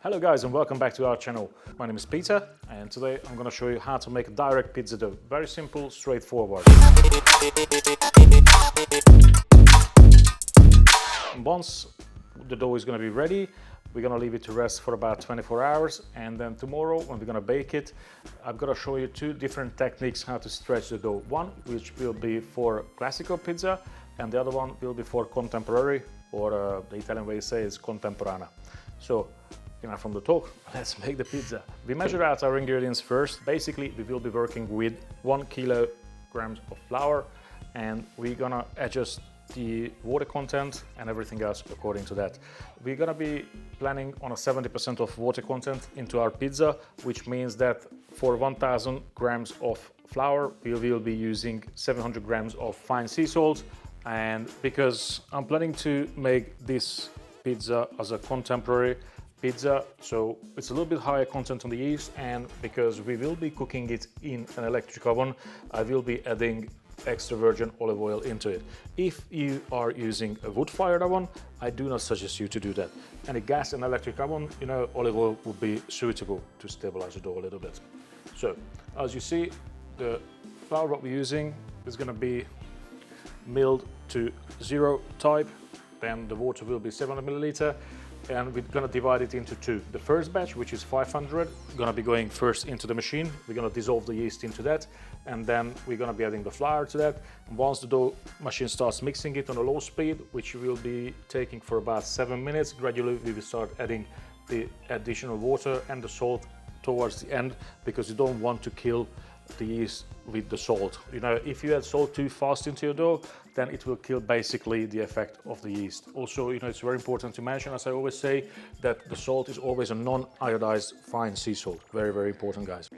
Hello guys and welcome back to our channel. My name is Peter and today I'm going to show you how to make a direct pizza dough. Very simple, straightforward. And once the dough is going to be ready, we're going to leave it to rest for about 24 hours, and then tomorrow when we're going to bake it, I'm going to show you two different techniques how to stretch the dough. One which will be for classical pizza and the other one will be for contemporary, or the Italian way to say is contemporanea. So enough from the talk, let's make the pizza. We measure out our ingredients first. Basically, we will be working with 1 kilogram of flour, and we're gonna adjust the water content and everything else according to that. We're gonna be planning on a 70% of water content into our pizza, which means that for 1000 grams of flour, we will be using 700 grams of fine sea salt. And because I'm planning to make this pizza as a contemporary pizza, so it's a little bit higher content on the yeast, and because we will be cooking it in an electric oven, I will be adding extra virgin olive oil into it. If you are using a wood-fired oven, I do not suggest you to do that. And a gas and electric oven, olive oil would be suitable to stabilize the dough a little bit. So as you see, the flour that we're using is going to be milled to 0 type. Then the water will be 700 milliliter, and we're going to divide it into two. The first batch, which is 500, going to be going first into the machine. We're going to dissolve the yeast into that, and then we're going to be adding the flour to that. And once the dough machine starts mixing it on a low speed, which will be taking for about 7 minutes, gradually we will start adding the additional water and the salt towards the end, because you don't want to kill the yeast with the salt. If you add salt too fast into your dough, then it will kill basically the effect of the yeast. Also, it's very important to mention, as I always say, that the salt is always a non-iodized fine sea salt. Very, very important, guys.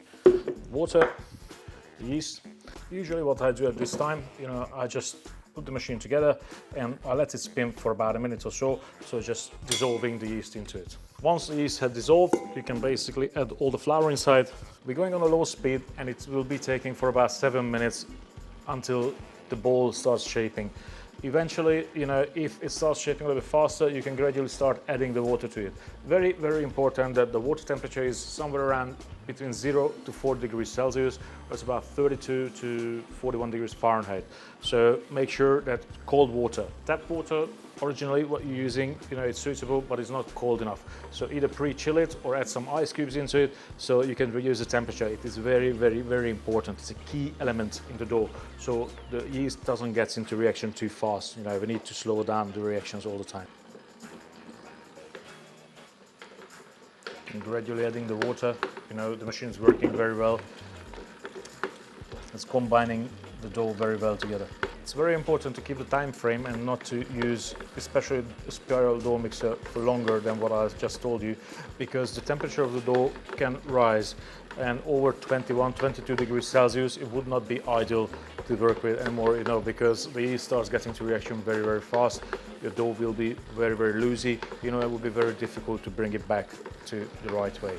Water, yeast. Usually what I do at this time, I just put the machine together and I let it spin for about a minute or so, just dissolving the yeast into it. Once the yeast has dissolved, you can basically add all the flour inside. We're going on a low speed and it will be taking for about 7 minutes until the ball starts shaping. Eventually, if it starts shaping a little bit faster, you can gradually start adding the water to it. Very, very important that the water temperature is somewhere around between 0 to 4 degrees Celsius. It's about 32 to 41 degrees Fahrenheit. So make sure that cold water, tap water, originally what you're using, it's suitable, but it's not cold enough. So either pre-chill it or add some ice cubes into it so you can reduce the temperature. It is very, very, very important. It's a key element in the dough. So the yeast doesn't get into reaction too fast. We need to slow down the reactions all the time. And gradually adding the water, the machine is working very well. It's combining the dough very well together. It's very important to keep the time frame and not to use especially a spiral dough mixer for longer than what I just told you, because the temperature of the dough can rise, and over 21-22 degrees Celsius it would not be ideal to work with anymore, because the yeast starts getting to reaction very, very fast. Your dough will be very, very loosey, it will be very difficult to bring it back to the right way.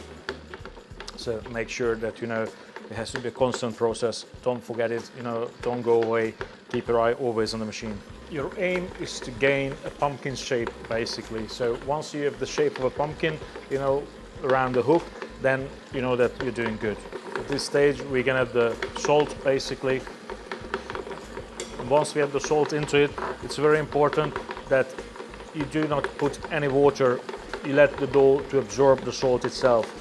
So make sure that it has to be a constant process. Don't forget it, don't go away. Keep your eye always on the machine. Your aim is to gain a pumpkin shape, basically. So once you have the shape of a pumpkin, around the hook, then you know that you're doing good. At this stage, we can add the salt, basically. And once we add the salt into it, it's very important that you do not put any water. You let the dough to absorb the salt itself.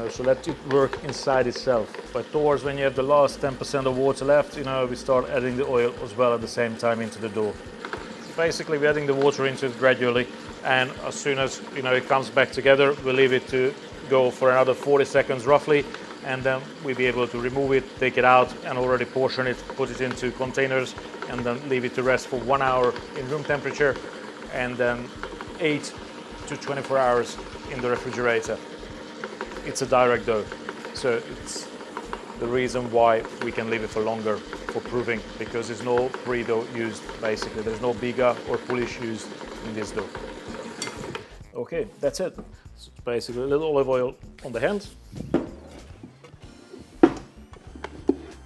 So let it work inside itself. But towards when you have the last 10% of water left, we start adding the oil as well at the same time into the dough. So basically, we're adding the water into it gradually, and as soon as it comes back together, we'll leave it to go for another 40 seconds roughly, and then we'll be able to remove it, take it out, and already portion it, put it into containers, and then leave it to rest for 1 hour in room temperature, and then 8 to 24 hours in the refrigerator. It's a direct dough, so it's the reason why we can leave it for longer for proving, because there's no pre-dough used, basically. There's no biga or polish used in this dough. Okay, that's it. So it's basically a little olive oil on the hand.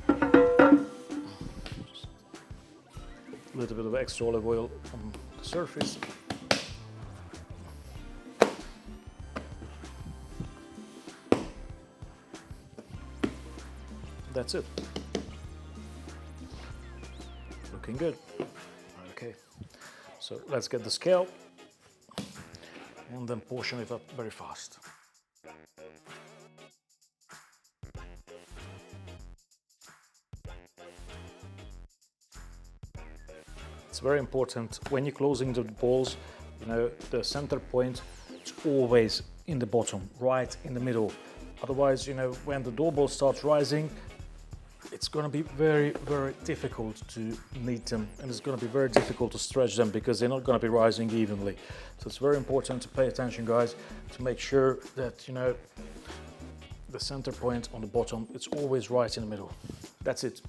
A little bit of extra olive oil on the surface. That's it. Looking good. Okay, so let's get the scale and then portion it up very fast. It's very important when you're closing the balls, you know, the center point is always in the bottom, right in the middle. Otherwise, you know, when the door ball starts rising, it's going to be very, very difficult to knead them, and it's going to be very difficult to stretch them because they're not going to be rising evenly. So it's very important to pay attention, guys, to make sure that, you know, the center point on the bottom, it's always right in the middle. That's it.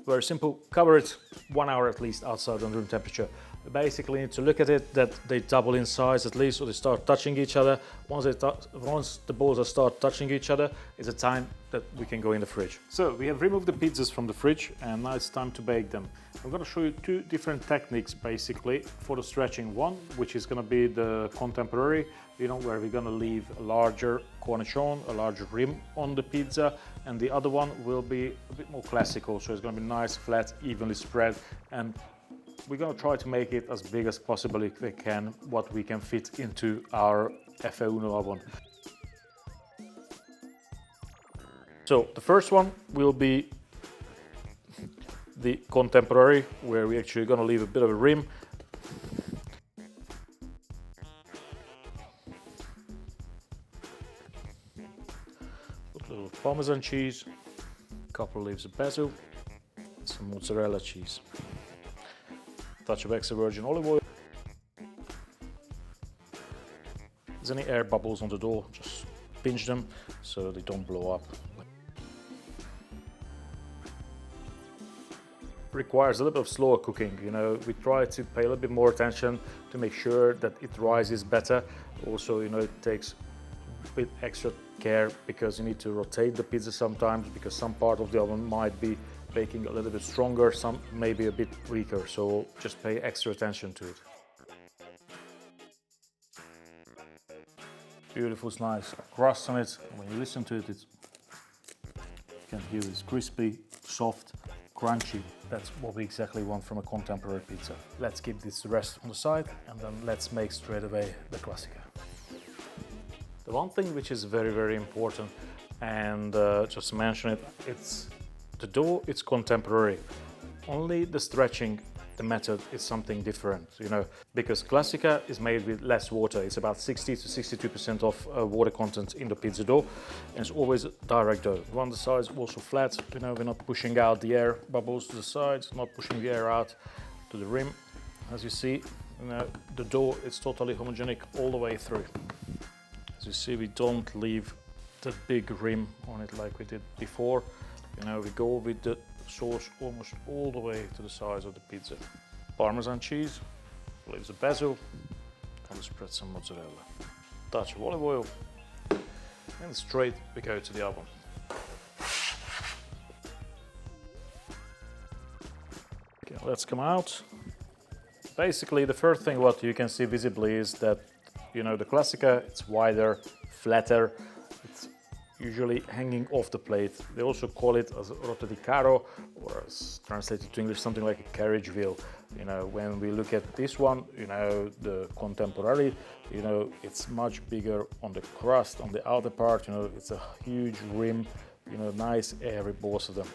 Very simple. Cover it 1 hour at least outside on room temperature. You basically need to look at it that they double in size at least, or they start touching each other. Once the balls start touching each other, it's a time that we can go in the fridge. So we have removed the pizzas from the fridge, and now it's time to bake them. I'm going to show you two different techniques basically for the stretching. One, which is going to be the contemporary, you know, where we're going to leave a larger cornichon, a larger rim on the pizza, and the other one will be a bit more classical, so it's going to be nice, flat, evenly spread, and we're going to try to make it as big as possible if we can, what we can fit into our F1 oven. So the first one will be the contemporary, where we're actually going to leave a bit of a rim. Put a little Parmesan cheese, a couple of leaves of basil, some mozzarella cheese. Touch of extra virgin olive oil. If there's any air bubbles on the door, just pinch them so they don't blow up. Requires a little bit of slower cooking, you know. We try to pay a little bit more attention to make sure that it rises better. Also, you know, it takes a bit extra care because you need to rotate the pizza sometimes, because some part of the oven might be baking a little bit stronger, some maybe a bit weaker, so just pay extra attention to it. Beautiful, nice crust on it. When you listen to it, you can hear it's crispy, soft, crunchy. That's what we exactly want from a contemporary pizza. Let's keep this rest on the side, and then let's make straight away the classica. The one thing which is very, very important, and just to mention it, it's the dough. It's contemporary. Only the stretching, the method is something different, you know, because classica is made with less water. It's about 60 to 62% of water content in the pizza dough, and it's always direct dough. We want the sides also flat, you know, we're not pushing out the air bubbles to the sides, not pushing the air out to the rim. As you see, you know, the dough is totally homogenic all the way through. As you see, we don't leave the big rim on it like we did before. You know, we go with the sauce almost all the way to the sides of the pizza. Parmesan cheese, leaves of basil, and we spread some mozzarella. Touch of olive oil, and straight we go to the oven. Okay, let's come out. Basically, the first thing what you can see visibly is that, you know, the classica, it's wider, flatter. It's usually hanging off the plate. They also call it as Ruota di Carro, or as translated to English, something like a carriage wheel. You know, when we look at this one, you know, the contemporary, you know, it's much bigger on the crust, on the outer part, you know, it's a huge rim, you know, nice airy, both of them.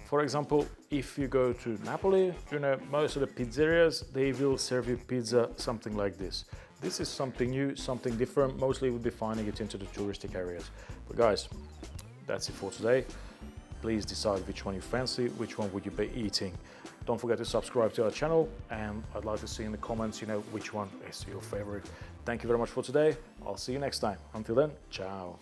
For example, if you go to Napoli, you know, most of the pizzerias, they will serve you pizza something like this. This is something new, something different. Mostly we'll be finding it into the touristic areas. But guys, that's it for today. Please decide which one you fancy, which one would you be eating. Don't forget to subscribe to our channel, and I'd like to see in the comments, you know, which one is your favorite. Thank you very much for today. I'll see you next time. Until then, ciao.